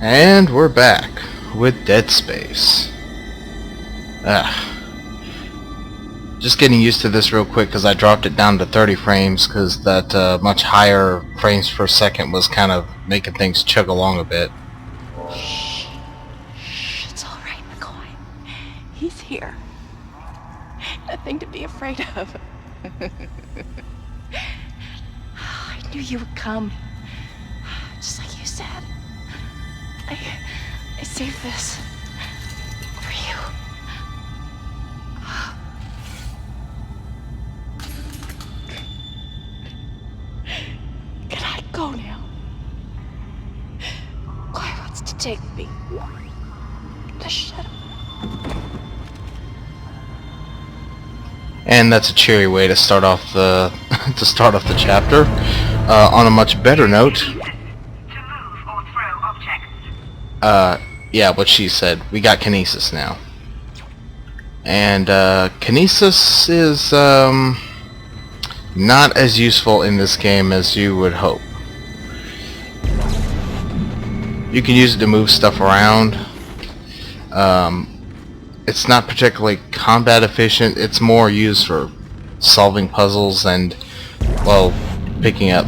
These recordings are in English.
And we're back with Dead Space. Just getting used to this real quick because I dropped it down to 30 frames because that much higher frames per second was kind of making things chug along a bit. Shh. Shh. It's all right, McCoy. He's here. Nothing to be afraid of. I knew you would come. Just like you said. I saved this for you. Can I go now? Claire wants to take me. Just shut up. And that's a cheery way to start off the chapter. On a much better note. Yeah, what she said. We got kinesis now. And kinesis is not as useful in this game as you would hope. You can use it to move stuff around. It's not particularly combat efficient. It's more used for solving puzzles and, well, picking up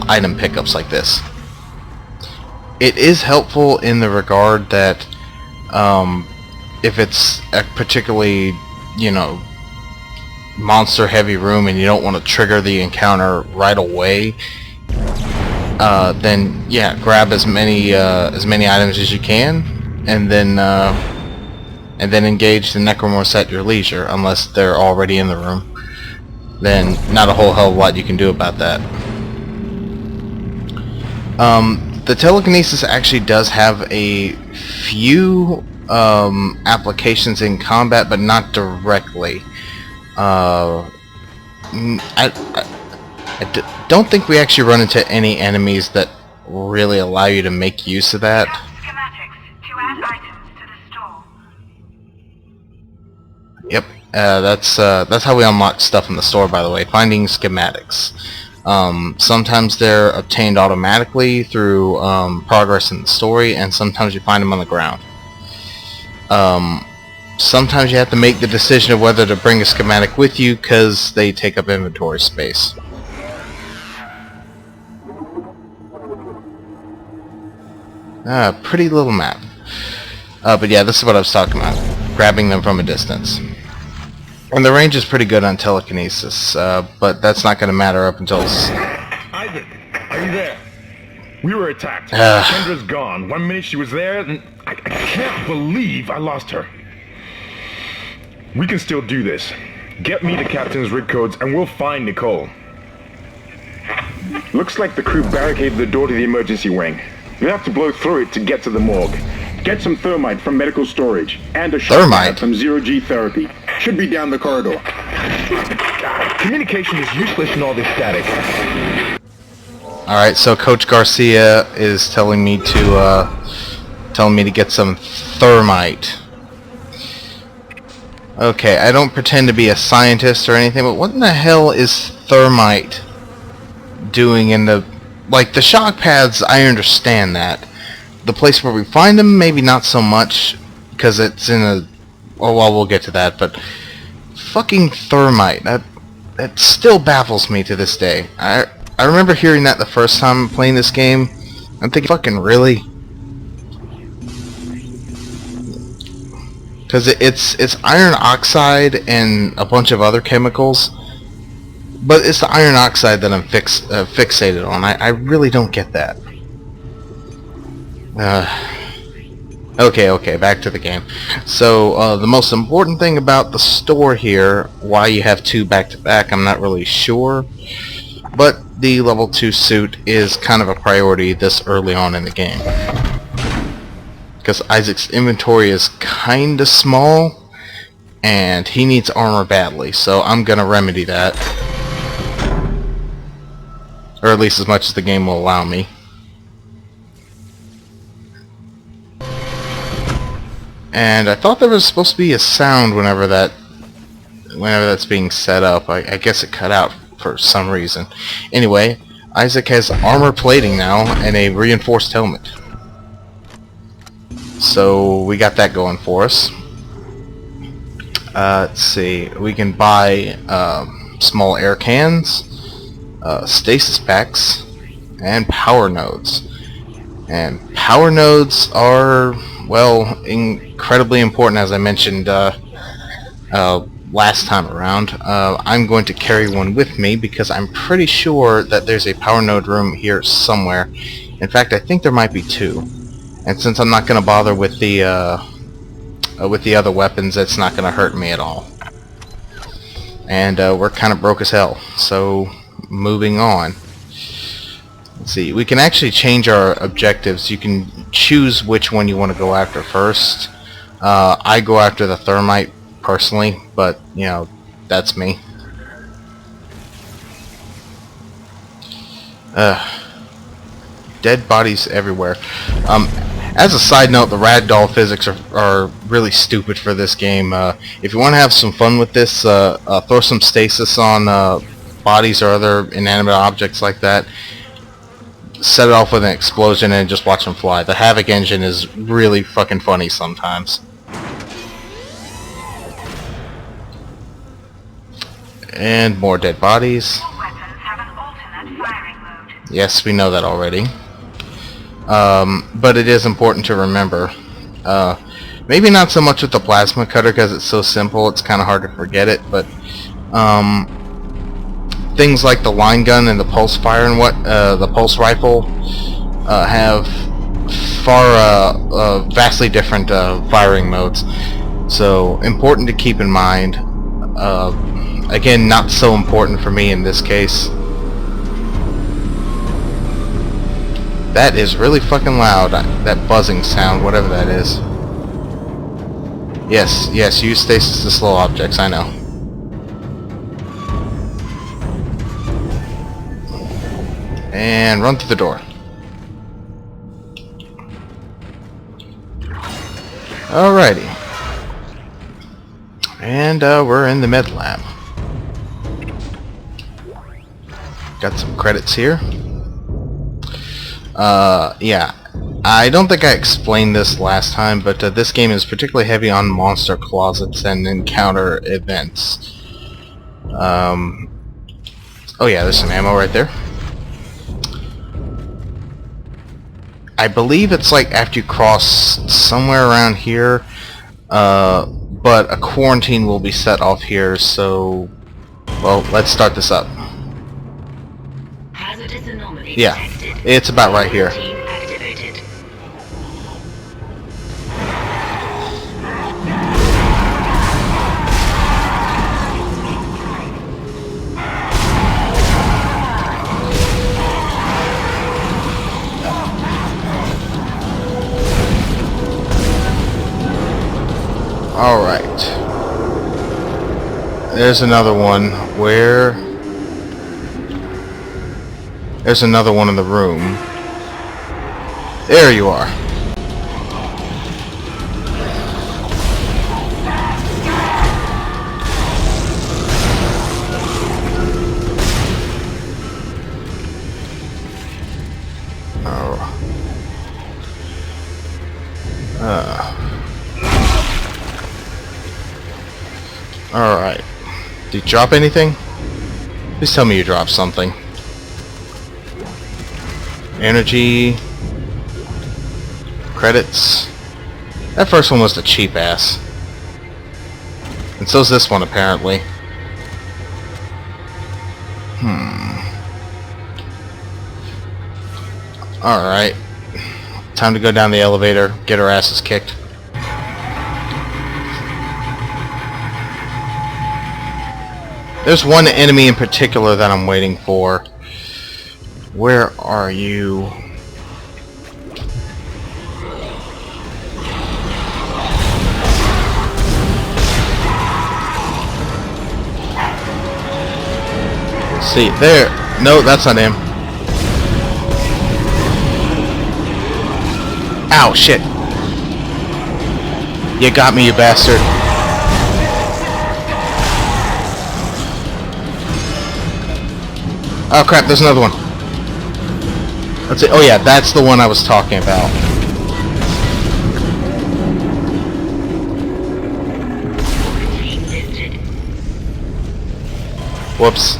item pickups like this. It is helpful in the regard that if it's a particularly, monster heavy room and you don't want to trigger the encounter right away, then yeah, grab as many items as you can, and then engage the necromorphs at your leisure, unless they're already in the room. Then not a whole hell of a lot you can do about that. The telekinesis actually does have a few applications in combat, but not directly. I don't think we actually run into any enemies that really allow you to make use of that. Schematics to add items to the store. Yep, that's how we unlock stuff in the store, by the way, finding schematics. Sometimes they're obtained automatically through progress in the story, and sometimes you find them on the ground. Sometimes you have to make the decision of whether to bring a schematic with you because they take up inventory space. Pretty little map. But yeah, this is what I was talking about. Grabbing them from a distance. And the range is pretty good on telekinesis, but that's not going to matter up until... Isaac, are you there? We were attacked. Kendra's gone. 1 minute she was there, and I can't believe I lost her. We can still do this. Get me the captain's rig codes, and we'll find Nicole. Looks like the crew barricaded the door to the emergency wing. We'll have to blow through it to get to the morgue. Get some thermite from medical storage, and a shock pad from zero-G therapy. Should be down the corridor. Communication is useless in all this static. Alright, so Coach Garcia is telling me to get some thermite. Okay, I don't pretend to be a scientist or anything, but what in the hell is thermite doing in the... Like, the shock pads, I understand that. The place where we find them, maybe not so much, because it's in a... Oh, well, we'll get to that, but... Fucking thermite. That still baffles me to this day. I remember hearing that the first time playing this game. I'm thinking, fucking really? Because it's iron oxide and a bunch of other chemicals. But it's the iron oxide that I'm fixated on. I really don't get that. Okay, back to the game. So, the most important thing about the store here, why you have two back-to-back, I'm not really sure. But the level 2 suit is kind of a priority this early on in the game. Because Isaac's inventory is kinda small, and he needs armor badly, so I'm gonna remedy that. Or at least as much as the game will allow me. And I thought there was supposed to be a sound whenever that's being set up. I guess it cut out for some reason. Anyway, Isaac has armor plating now and a reinforced helmet. So we got that going for us. Let's see. We can buy small air cans, stasis packs, and power nodes. And power nodes are, well, incredibly important, as I mentioned last time around. I'm going to carry one with me because I'm pretty sure that there's a power node room here somewhere. In fact, I think there might be two. And since I'm not going to bother with the other weapons, it's not going to hurt me at all. And we're kind of broke as hell. So, moving on. Let's see, we can actually change our objectives. You can choose which one you want to go after first. I go after the thermite personally, but you know, that's me. Dead bodies everywhere. As a side note, the ragdoll physics are really stupid for this game. If you want to have some fun with this, throw some stasis on bodies or other inanimate objects like that. Set it off with an explosion and just watch them fly. The Havoc engine is really fucking funny sometimes. And more dead bodies. All weapons have an alternate firing mode. Yes, we know that already. But it is important to remember. Maybe not so much with the plasma cutter because it's so simple, it's kind of hard to forget it, but things like the line gun and the pulse fire and the pulse rifle have vastly different firing modes. So important to keep in mind. Again, not so important for me in this case. That is really fucking loud. That buzzing sound, whatever that is. Yes, use stasis to slow objects. I know. And run through the door. Alrighty. And we're in the med lab. Got some credits here. Yeah. I don't think I explained this last time, but this game is particularly heavy on monster closets and encounter events. Oh yeah, there's some ammo right there. I believe it's like after you cross somewhere around here, but a quarantine will be set off here, so, well, let's start this up. Hazardous anomaly Yeah, detected. it's about right here. Quarantine activated. Alright. There's another one where... There's another one in the room. There you are. Alright. Did you drop anything? Please tell me you dropped something. Energy. Credits. That first one was the cheap ass. And so's this one apparently. Alright. Time to go down the elevator, get our asses kicked. There's one enemy in particular that I'm waiting for. Where are you? See, there. No, that's not him. Ow, shit. You got me, you bastard. Oh crap, there's another one. Let's see. Oh yeah, that's the one I was talking about. Whoops.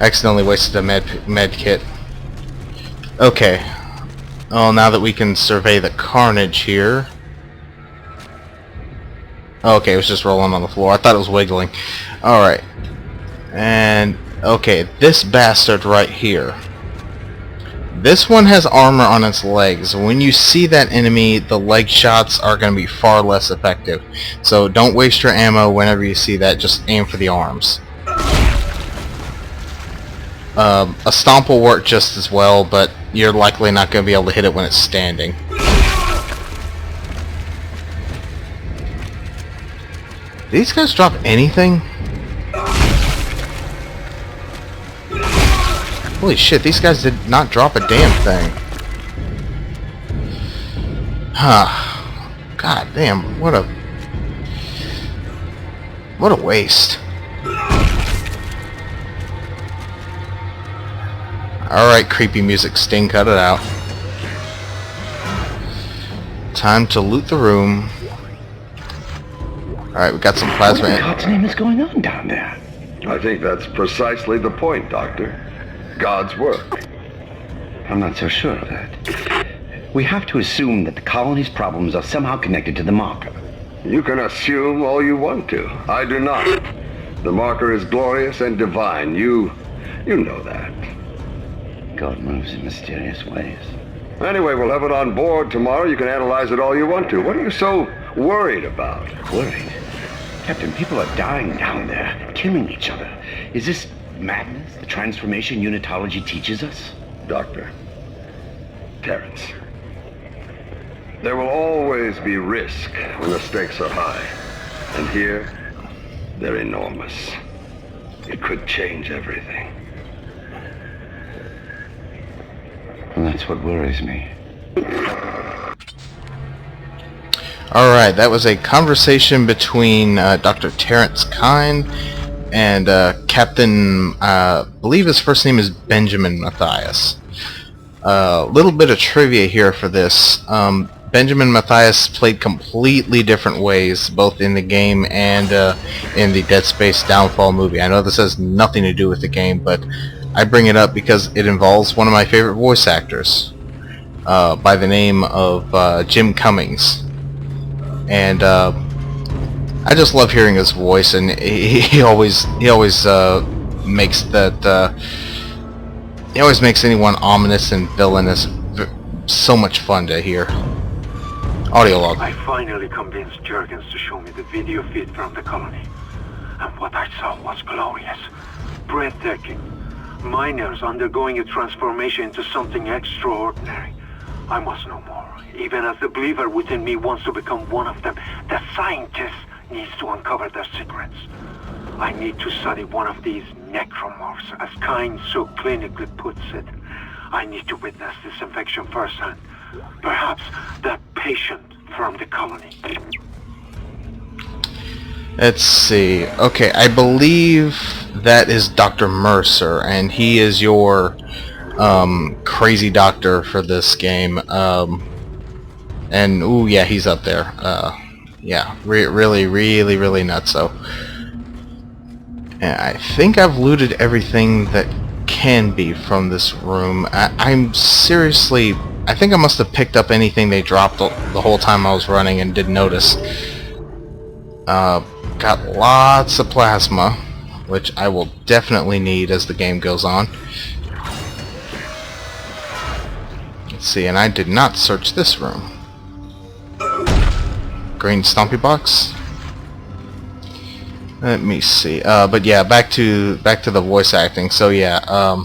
Accidentally wasted a med kit. Okay. Oh, now that we can survey the carnage here. Okay, it was just rolling on the floor. I thought it was wiggling. Alright. And, okay, this bastard right here. This one has armor on its legs. When you see that enemy, the leg shots are going to be far less effective. So don't waste your ammo whenever you see that. Just aim for the arms. A stomp will work just as well, but you're likely not going to be able to hit it when it's standing. Did these guys drop anything? Holy shit, these guys did not drop a damn thing. Huh. God damn, what a waste. Alright, creepy music Sting, cut it out. Time to loot the room. Alright, we got some plasma. What in God's name is going on down there? I think that's precisely the point, Doctor. God's work. I'm not so sure of that. We have to assume that the colony's problems are somehow connected to the marker. You can assume all you want to. I do not. The marker is glorious and divine. You know that. God moves in mysterious ways. Anyway, we'll have it on board tomorrow. You can analyze it all you want to. What are you so worried about? Worried? Captain, people are dying down there, killing each other. Is this madness the transformation unitology teaches us? Doctor. Terrence. There will always be risk when the stakes are high. And here, they're enormous. It could change everything. And that's what worries me. Alright, that was a conversation between Dr. Terrence Kyne and Captain, I believe his first name is Benjamin Mathias. Little bit of trivia here for this. Benjamin Mathias played completely different ways, both in the game and in the Dead Space Downfall movie. I know this has nothing to do with the game, but I bring it up because it involves one of my favorite voice actors by the name of Jim Cummings. And I just love hearing his voice, and he always makes that he always makes anyone ominous and villainous so much fun to hear. Audio log. I finally convinced Jurgens to show me the video feed from the colony. And what I saw was glorious. Breathtaking. Miners undergoing a transformation into something extraordinary. I must know more. Even as the believer within me wants to become one of them, the scientist needs to uncover their secrets. I need to study one of these necromorphs, as Kyne so clinically puts it. I need to witness this infection firsthand. Perhaps that patient from the colony. Let's see. Okay, I believe that is Dr. Mercer, and he is your crazy doctor for this game. And ooh, yeah, he's up there. Yeah, really nuts. So, and I think I've looted everything that can be from this room. I'm seriously, I think I must have picked up anything they dropped the whole time I was running and didn't notice. Got lots of plasma, which I will definitely need as the game goes on. Let's see, and I did not search this room. Green stompy box. Let me see. But yeah, back to the voice acting. So yeah,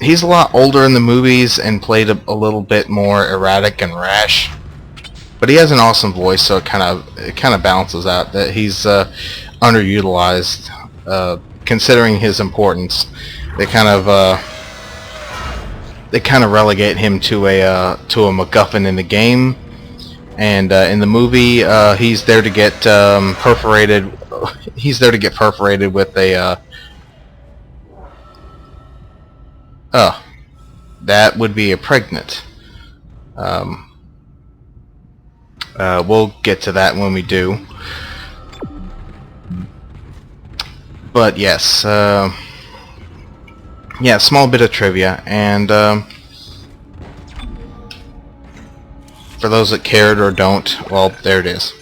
he's a lot older in the movies and played a little bit more erratic and rash. But he has an awesome voice, so it kind of balances out that he's underutilized, considering his importance. They kind of relegate him to a MacGuffin in the game, and in the movie he's there to get perforated. He's there to get perforated with a that would be a pregnant. We'll get to that when we do. But yes, yeah, small bit of trivia, and for those that cared or don't, well, there it is.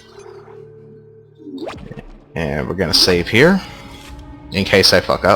And we're gonna save here, in case I fuck up.